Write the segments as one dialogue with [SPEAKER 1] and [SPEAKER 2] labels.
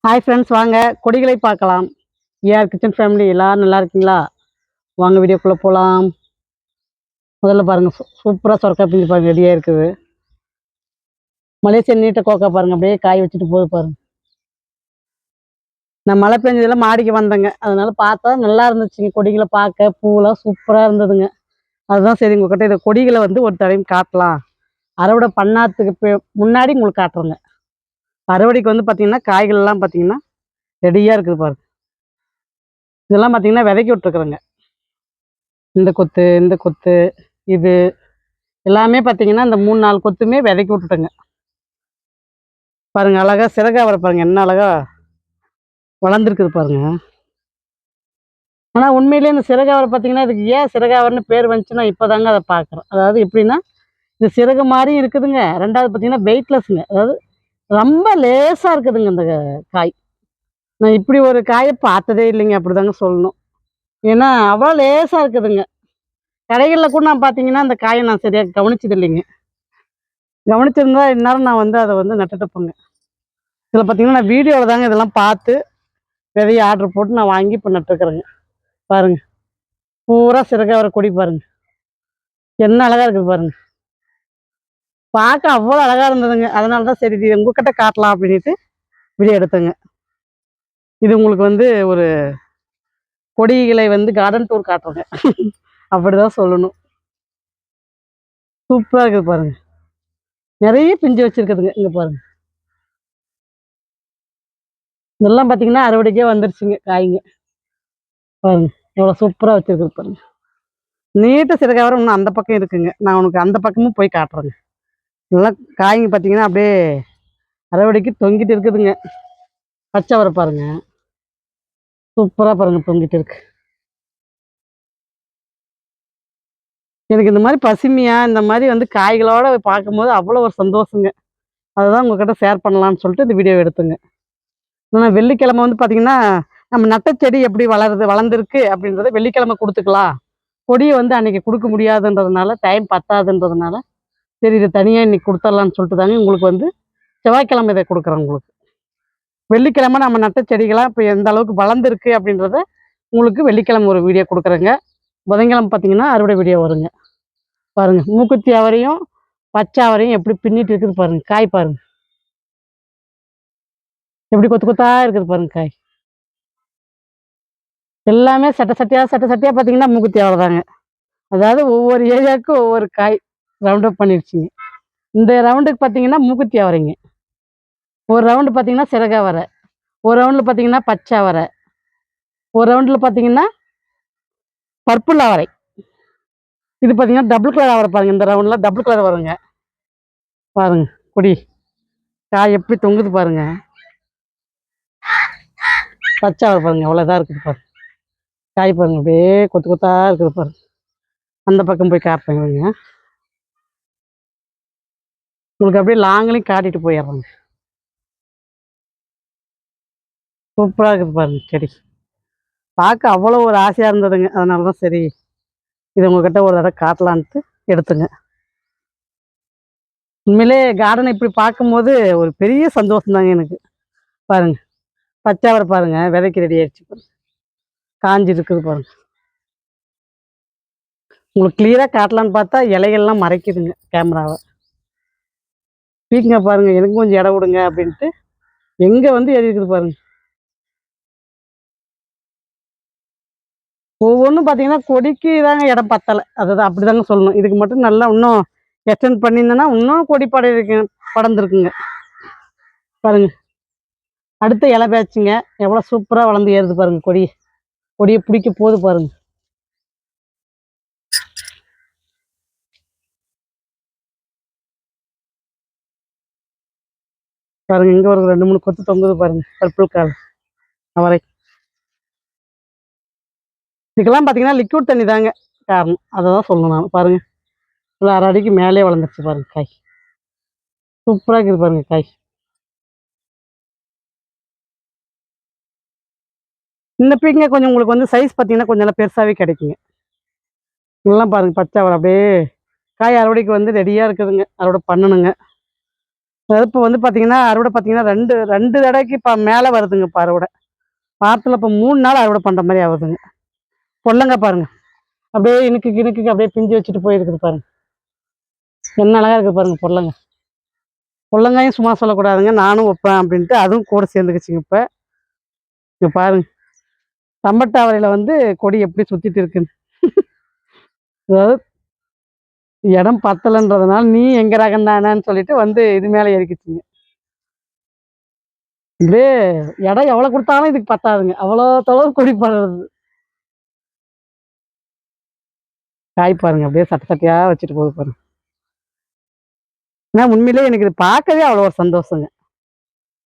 [SPEAKER 1] Hi friends, வாங்க கொடிகளை பார்க்கலாம். ஏஆர் கிச்சன் ஃபேமிலி எல்லாரும் நல்லா இருக்கீங்களா? வாங்க வீடியோக்குள்ளே போகலாம். முதல்ல பாருங்கள், சூப்பராக சொரக்காய் பிஞ்சு பாருங்கள், ரெடியாக இருக்குது. மலேசியன் நீட்டை கோக்கா பாருங்கள், அப்படியே காய் வச்சுட்டு போகுது பாருங்கள். நான் மழை பெஞ்சதெல்லாம் மாடிக்கு வந்தேங்க, அதனால பார்த்தா நல்லா இருந்துச்சுங்க. கொடிகளை பார்க்க பூவெல்லாம் சூப்பராக இருந்ததுங்க. அதுதான் சரி உங்கள்கிட்ட இதை கொடிகளை ஒரு தடவை காட்டலாம். அறுவடை பண்ணாததுக்கு முன்னாடி உங்களுக்கு காட்டுறேங்க. அறுவடைக்கு பார்த்தீங்கன்னா காய்கள்லாம் பார்த்தீங்கன்னா ரெடியாக இருக்குது பாருங்க. இதெல்லாம் பார்த்தீங்கன்னா விதைக்கி விட்டுருக்குறேங்க. இந்த கொத்து, இந்த கொத்து, இது எல்லாமே பார்த்தீங்கன்னா இந்த 3-4 கொத்துமே விதைக்கி விட்டுட்டேங்க. பாருங்கள், அழகாக சிறகாவரை பாருங்கள், என்ன அழகா வளர்ந்துருக்குது பாருங்க. ஆனால் உண்மையிலே இந்த சிறகாவரை பார்த்தீங்கன்னா இதுக்கு ஏன் சிறகாவரைன்னு பேர் வந்துச்சுன்னா இப்போ தாங்க அதை பார்க்குறோம். அதாவது எப்படின்னா, இது சிறகு மாதிரியும் இருக்குதுங்க. ரெண்டாவது பார்த்தீங்கன்னா வெயிட்லெஸ்ஸுங்க. அதாவது ரொம்ப லேசாக இருக்குதுங்க இந்த காய். நான் இப்படி ஒரு காயை பார்த்ததே இல்லைங்க, அப்படி தாங்க சொல்லணும். ஏன்னா அவ்வளோ லேசாக இருக்குதுங்க. கடைகளில் கூட நான் பார்த்தீங்கன்னா அந்த காயை நான் சரியாக கவனிச்சது இல்லைங்க. கவனிச்சிருந்தா இந்நேரம் நான் அதை நட்டுட்டுப்பேங்க. இதில் பார்த்தீங்கன்னா நான் வீடியோவில் தாங்க இதெல்லாம் பார்த்து விதையை ஆர்டர் போட்டு நான் வாங்கி இப்போ நட்டுருக்குறேங்க. பாருங்கள், பூரா சிறகாவரை கொடி பாருங்கள், என்ன அழகாக இருக்குது பாருங்கள். பார்க்க அவ்வளோ அழகாக இருந்ததுங்க. அதனால தான் சரி இது உங்ககிட்ட காட்டலாம் அப்படின்ட்டு வீடியோ எடுத்தேங்க. இது உங்களுக்கு ஒரு கொடிகளை கார்டன் டூர் காட்டுறேங்க. அப்படிதான் சொல்லணும். சூப்பராக இருக்குது பாருங்க, நிறைய பிஞ்சு வச்சிருக்குதுங்க. இங்கே பாருங்க, இதெல்லாம் பார்த்தீங்கன்னா அறுவடைக்கே வந்துருச்சுங்க காய்ங்க. பாருங்க எவ்வளோ சூப்பராக வச்சிருக்குது பாருங்க. நீட்ட சிறகாவரம் இன்னும் அந்த பக்கம் இருக்குங்க. நான் உனக்கு அந்த பக்கமும் போய் காட்டுறேங்க. இதெல்லாம் காய்ங்க பார்த்தீங்கன்னா அப்படியே அறுவடைக்கு தொங்கிட்டு இருக்குதுங்க. பச்சை வர பாருங்க, சூப்பராக பாருங்க தொங்கிட்டு இருக்கு. எனக்கு இந்த மாதிரி பசுமையாக இந்த மாதிரி காய்களோடு பார்க்கும்போது அவ்வளோ ஒரு சந்தோஷங்க. அதுதான் உங்கள்கிட்ட ஷேர் பண்ணலான்னு சொல்லிட்டு இந்த வீடியோ எடுத்துங்க. ஆனால் வெள்ளிக்கிழமை பார்த்தீங்கன்னா நம்ம நட்ட செடி எப்படி வளர்ந்துருக்கு அப்படின்றத வெள்ளிக்கிழமை கொடுத்துக்கலாம். கொடியை அன்றைக்கி கொடுக்க முடியாதுன்றதுனால, டைம் பத்தாதுன்றதுனால சரி இதை தனியாக இன்றைக்கி கொடுத்துடலான்னு சொல்லிட்டு தாங்க உங்களுக்கு செவ்வாய்க்கிழமை இதை கொடுக்குறேன். உங்களுக்கு வெள்ளிக்கிழமை நம்ம நட்ட செடிகளாக இப்போ எந்த அளவுக்கு வளர்ந்துருக்கு அப்படின்றத உங்களுக்கு வெள்ளிக்கிழமை ஒரு வீடியோ கொடுக்குறேங்க. புதன்கிழமை பார்த்தீங்கன்னா அறுவடை வீடியோ வருங்க. பாருங்கள், மூக்குத்தி அவரையும் பச்சை அவரையும் எப்படி பின்னிட்டு இருக்குது பாருங்கள். காய் பாருங்கள் எப்படி கொத்து கொத்தாக இருக்குது பாருங்கள். காய் எல்லாமே சட்டை சட்டையாக பார்த்தீங்கன்னா மூக்குத்தி அவரை தாங்க. அதாவது ஒவ்வொரு ஏரியாவுக்கும் ஒவ்வொரு காய் ரவுண்ட் அப் பண்ணிடுச்சுங்க. இந்த ரவுண்டுக்கு பார்த்தீங்கன்னா மூக்குத்தி அவரைங்க, ஒரு ரவுண்டு பார்த்தீங்கன்னா சிறகா வரை, ஒரு ரவுண்டில் பார்த்தீங்கன்னா பச்சை அவரை, ஒரு ரவுண்டில் பார்த்தீங்கன்னா பர்பிள் அவரை. இது பார்த்தீங்கன்னா டபுள் கலர் அவரை பாருங்கள். இந்த ரவுண்டில் டபுள் கலர் வருங்க. பாருங்கள் கொடி காய் எப்படி தொங்குது பாருங்கள். பச்சை அவரை பாருங்கள் எவ்வளோ இதாக இருக்குது பாருங்கள். காய் பாருங்கள் அப்படியே கொத்து கொத்தாக இருக்குது பாருங்கள். அந்த பக்கம் போய் காட்டுறேங்க, உங்களுக்கு அப்படியே லாங்லையும் காட்டிட்டு போயிடுறாங்க. சூப்பராக இருக்குது பாருங்க செடி, பார்க்க அவ்வளோ ஒரு ஆசையாக இருந்ததுங்க. அதனால தான் சரி இது உங்கள்கிட்ட ஒரு தடவை காட்டலான்ட்டு எடுத்துங்க. உண்மையிலே கார்டனை இப்படி பார்க்கும்போது ஒரு பெரிய சந்தோஷம் தாங்க எனக்கு. பாருங்கள் பச்சாவரை பாருங்கள், விதைக்கு ரெடி ஆயிடுச்சு பாருங்க, காஞ்சி இருக்குது பாருங்க. உங்களுக்கு கிளியராக காட்டலான்னு பார்த்தா இலைகள்லாம் மறைக்குதுங்க கேமராவை. பீக்கங்க பாருங்க, எனக்கு கொஞ்சம் இடம் விடுங்க அப்படின்ட்டு எங்கே ஏறி இருக்குது பாருங்க. ஒவ்வொன்றும் பார்த்தீங்கன்னா கொடிக்கு தாங்க இடம் பத்தலை, அதுதான் அப்படி தாங்க சொல்லணும். இதுக்கு மட்டும் நல்லா இன்னும் எக்ஸ்டெண்ட் பண்ணியிருந்தேன்னா இன்னும் கொடி படர்ந்துருக்குங்க. பாருங்க அடுத்த இலை பேச்சுங்க எவ்வளோ சூப்பராக வளர்ந்து ஏறுது பாருங்க. கொடியை பிடிக்க போகுது பாருங்க. பாருங்க இங்கே ஒரு 2-3 கொத்து தொங்குது பாருங்க, பர்பிள் கலர் அவரை. இதுக்கெல்லாம் பார்த்தீங்கன்னா லிக்விட் தண்ணி தாங்க காரணம், அதை தான் சொல்லணும் நான். பாருங்க இவ்வளோ 1/2 அடிக்கு மேலே வளர்ந்துருச்சு பாருங்க. காய் சூப்பராக இருக்குது பாருங்க. காய் இந்த பீக்கங்க கொஞ்சம் உங்களுக்கு சைஸ் பார்த்தீங்கன்னா கொஞ்சம் நல்லா பெருசாகவே கிடைக்குங்க. இதெல்லாம் பாருங்கள் பச்சை அவரை அப்படியே காய் அறுவடைக்கு ரெடியாக இருக்குதுங்க, அறுவடை பண்ணணுங்க. அதாவது இப்போ வந்து பார்த்தீங்கன்னா அறுவடை பார்த்தீங்கன்னா ரெண்டு ரெண்டு தடவைக்கு இப்போ மேலே வருதுங்க இப்போ அறுவடை. வாரத்தில் இப்போ 3 நாள் அறுவடை பண்ணுற மாதிரி ஆகுதுங்க. பொல்லங்க பாருங்க, அப்படியே இனுக்கு இனுக்கு அப்படியே பிஞ்சு வச்சுட்டு போயிருக்குது பாருங்க. என்ன அழகா இருக்குது பாருங்க பொல்லங்க. பொல்லங்காயும் சும்மா சொல்லக்கூடாதுங்க, நானும் வைப்பேன் அப்படின்ட்டு அதுவும் கூட சேர்ந்துக்குச்சுங்க. இப்போ இங்கே பாருங்க, தம்பட்டாவரையில் வந்து கொடி எப்படி சுற்றிட்டு இருக்குன்னு. அதாவது இடம் பத்தலைன்றதுனால நீ எங்க ரகம் தானேன்னு சொல்லிட்டு வந்து இது மேலே ஏறிக்கிச்சுங்க. இப்படியே இடம் எவ்வளோ கொடுத்தாலும் இதுக்கு பத்தாதுங்க, அவ்வளோ தொலைவு கொடி படுறது. காய் பாருங்க, அப்படியே சட்ட சட்டையா வச்சுட்டு போகுது பாருங்க. ஏன்னா உண்மையிலேயே எனக்கு இது பார்க்கவே அவ்வளோ ஒரு சந்தோஷங்க.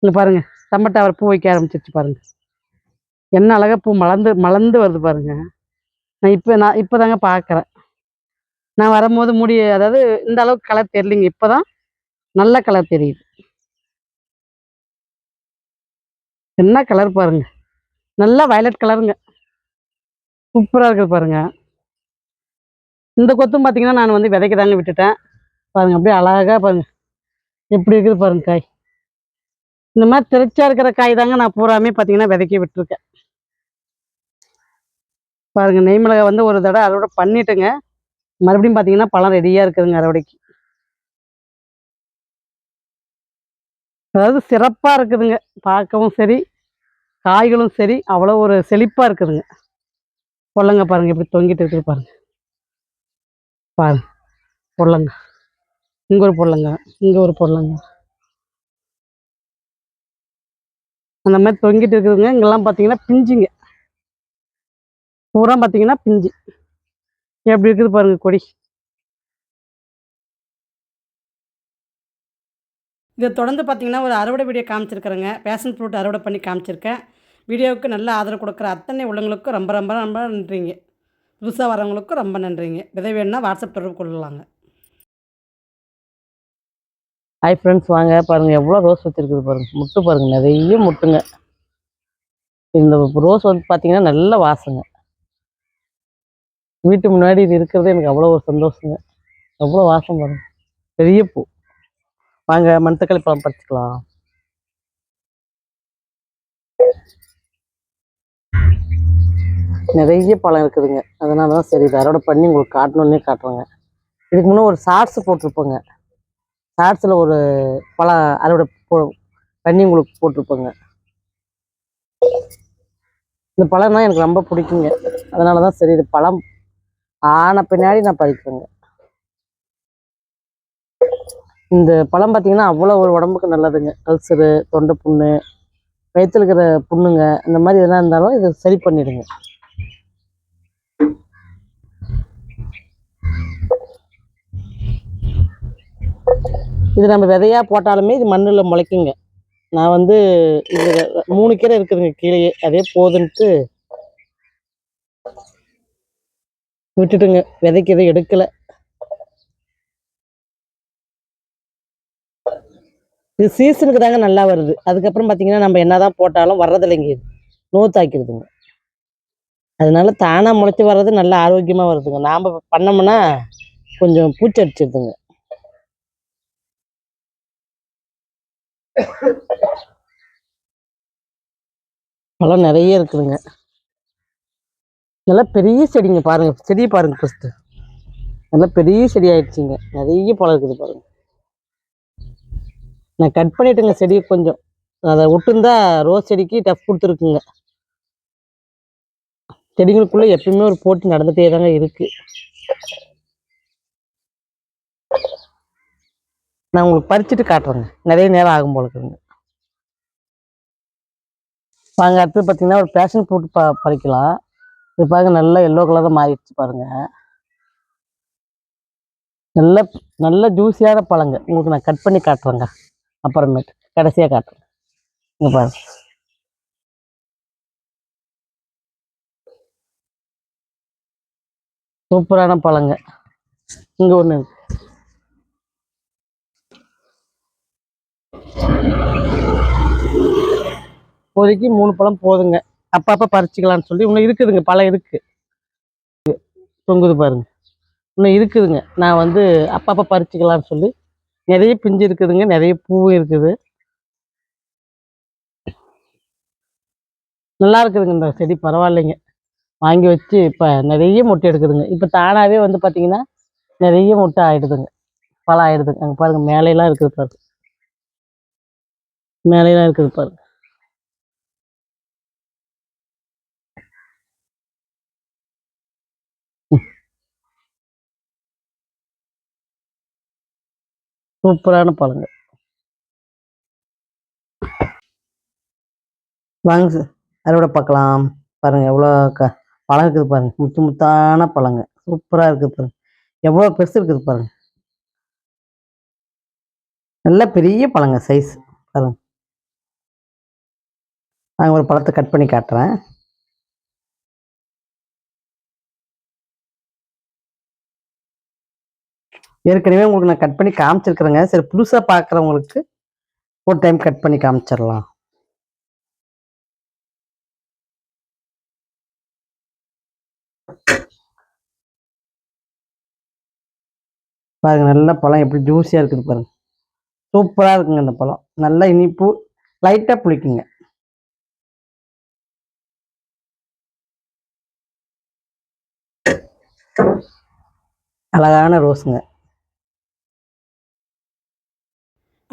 [SPEAKER 1] இங்க பாருங்க, தம்பட்டாவரை பூ வைக்க ஆரம்பிச்சிருச்சு பாருங்க. என்ன அழகா பூ மலர்ந்து மலர்ந்து வருது பாருங்க. நான் இப்போதாங்க பார்க்குறேன். நான் வரும்போது முடி அதாவது இந்த அளவுக்கு கலர் தெரியலிங்க, இப்போதான் நல்ல கலர் தெரியுது. என்ன கலர் பாருங்க, நல்லா வயலட் கலருங்க, சூப்பராக இருக்குது பாருங்க. இந்த கொத்தும் பார்த்தீங்கன்னா நான் வந்து விதைக்க தாங்க விட்டுட்டேன். பாருங்க அப்படியே அழகா பாருங்க எப்படி இருக்குது பாருங்க காய். இந்த மாதிரி திரைச்சா இருக்கிற காய் தாங்க நான் பூராமே பார்த்தீங்கன்னா விதைக்க விட்டுருக்கேன். பாருங்க, நெய் மிளகாய் வந்து ஒரு தடவை அறுவடை பண்ணிட்டுங்க, மறுபடியும் பார்த்தீங்கன்னா பழம் ரெடியாக இருக்குதுங்க அறுவடைக்கு. அதாவது சிறப்பாக இருக்குதுங்க, பார்க்கவும் சரி காய்களும் சரி அவ்வளோ ஒரு செழிப்பாக இருக்குதுங்க. பொல்லங்க பாருங்க எப்படி தொங்கிட்டு இருக்குது பாருங்க. பாருங்க பொல்லங்க, இங்கே ஒரு பொல்லங்க, இங்கே ஒரு பொல்லங்க, அந்த மாதிரி தொங்கிட்டு இருக்குதுங்க. இங்கெல்லாம் பார்த்தீங்கன்னா பிஞ்சுங்க, பூரா பார்த்தீங்கன்னா பிஞ்சு எப்படி இருக்குது பாருங்க கொடி. இதை தொடர்ந்து பார்த்தீங்கன்னா ஒரு அறுவடை வீடியோ காமிச்சிருக்கிறேங்க, பேஷன் ஃப்ரூட் அறுவடை பண்ணி காமிச்சிருக்கேன். வீடியோவுக்கு நல்ல ஆதரவு கொடுக்குற அத்தனை உள்ளவங்களுக்கும் ரொம்ப ரொம்ப ரொம்ப நன்றிங்க. புதுசாக வரவங்களுக்கும் ரொம்ப நன்றிங்க. விதை வேணும்னா வாட்ஸ்அப் தொடர்பு கொள்ளலாங்க. ஹாய் ஃப்ரெண்ட்ஸ், வாங்க பாருங்கள் எவ்வளோ ரோஸ் வச்சுருக்குது பாருங்கள். முட்டு பாருங்கள், நிறைய முட்டுங்க. இந்த ரோஸ் வந்து பார்த்தீங்கன்னா நல்ல வாசங்க. வீட்டு முன்னாடி இது இருக்கிறது எனக்கு அவ்வளோ ஒரு சந்தோஷங்க. எவ்வளோ வாசம் பாருங்க, பெரிய பூ. வாங்க மணத்தக்காளி பழம் பறிச்சுக்கலாம். நிறைய பழம் இருக்குதுங்க, அதனால தான் சரி இதை அறுவடை பண்ணி உங்களுக்கு காட்டணுன்னே காட்டுறேங்க. இதுக்கு முன்னே ஒரு ஷார்ட்ஸ் போட்டிருப்போங்க, ஷார்ட்ஸில் ஒரு பழம் அறுவடை பண்ணி உங்களுக்கு போட்டிருப்போங்க. இந்த பழம்னா எனக்கு ரொம்ப பிடிக்குங்க, அதனால தான் சரி இது பழம் ஆன பின்னாடி நான் பறிக்கிறேங்க. இந்த பழம் பார்த்தீங்கன்னா அவ்வளோ ஒரு உடம்புக்கு நல்லதுங்க. அல்சரு, தொண்டை புண்ணு, வயிற்றுல இருக்கிற புண்ணுங்க, இந்த மாதிரி எதனா இருந்தாலும் இதை சரி பண்ணிடுங்க. இது நம்ம விதையாக போட்டாலுமே இது மண்ணில் முளைக்குங்க. நான் வந்து இது 3 கீரை இருக்குதுங்க கீழேயே, அதே போதுன்ட்டு விட்டுட்டுங்க, விதைக்கு எதுவும் எடுக்கலை. இது சீசனுக்கு தாங்க நல்லா வருது, அதுக்கப்புறம் பார்த்தீங்கன்னா நம்ம என்னதான் போட்டாலும் வர்றதில்லைங்க, இது நோத்தாக்கிடுதுங்க. அதனால தானாக முளைச்சி வர்றது நல்லா ஆரோக்கியமாக வருதுங்க. நாம் பண்ணோம்னா கொஞ்சம் பூச்சி அடிச்சிடுதுங்க. பழம் நிறைய இருக்குதுங்க, நல்லா பெரிய செடிங்க. பாருங்க செடியை பாருங்க ஃபஸ்ட்டு, நல்லா பெரிய செடி ஆயிடுச்சுங்க, நிறைய பழம் இருக்குது பாருங்க. நான் கட் பண்ணிட்டுங்க செடியை கொஞ்சம், அதை விட்டுருந்தா ரோஸ் செடிக்கு டஃப் கொடுத்துருக்குங்க. செடிகளுக்குள்ளே எப்பயுமே ஒரு போட்டி நடந்துகிட்டே தாங்க இருக்குது. நான் உங்களுக்கு பறிச்சுட்டு காட்டுறேங்க, நிறைய நேரம் ஆகும் போல இருக்குங்க. வாங்க அடுத்து பார்த்தீங்கன்னா ஒரு பேஷன் ஃப்ரூட் பறிக்கலாம். இது பாருங்க நல்லா எல்லோ கலராக மாறிடுச்சு பாருங்க. நல்ல நல்ல ஜூஸியான பழங்க, உங்களுக்கு நான் கட் பண்ணி காட்டுறேங்க அப்புறமேட்டு, கடைசியாக காட்டுறேன். இங்கே பாருங்க, சூப்பரான பழங்க. இங்கே ஒன்று இருக்கு, இப்போதைக்கு 3 பழம் போதுங்க, அப்பப்போ பறிச்சுக்கலான்னு சொல்லி இன்னும் இருக்குதுங்க, பழம் இருக்குது, தொங்குது பாருங்க, இன்னும் இருக்குதுங்க. நான் வந்து அப்பப்போ பறிச்சுக்கலான்னு சொல்லி நிறைய பிஞ்சு இருக்குதுங்க, நிறைய பூவும் இருக்குது. நல்லா இருக்குதுங்க இந்த செடி, பரவாயில்லைங்க. வாங்கி வச்சு இப்போ நிறைய மொட்டை எடுக்குதுங்க. இப்போ தானாகவே வந்து பார்த்தீங்கன்னா நிறைய மொட்டை ஆகிடுதுங்க, பழம் ஆகிடுதுங்க. அங்கே பாருங்கள், மேலையெல்லாம் இருக்குது பாருங்க, மேலையெல்லாம் இருக்குது பாருங்க. சூப்பரான பழங்க. வாங்க சார், அறுவடை பார்க்கலாம். பாருங்கள் எவ்வளோ பழம் இருக்குது பாருங்கள், முத்து முத்தான பழங்க, சூப்பராக இருக்குது பாருங்கள். எவ்வளோ பெருசு இருக்குது பாருங்கள், நல்ல பெரிய பழங்க சைஸ் பாருங்க. நாங்கள் ஒரு பழத்தை கட் பண்ணி காட்டுறேன். ஏற்கனவே உங்களுக்கு நான் கட் பண்ணி காமிச்சிருக்கிறேங்க. சரி, புதுசாக பார்க்குறவங்களுக்கு ஒரு டைம் கட் பண்ணி காமிச்சிடலாம். பாருங்க, நல்ல பழம் எப்படி ஜூஸியாக இருக்குது பாருங்க, சூப்பராக இருக்குங்க. இந்த பழம் நல்ல இனிப்பு, லைட்டாக புளிக்குங்க. அழகான ரோஸுங்க.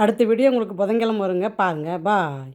[SPEAKER 1] அடுத்த வீடியோ உங்களுக்கு புதன்கிழமை வருங்க, பாருங்க. பாய்.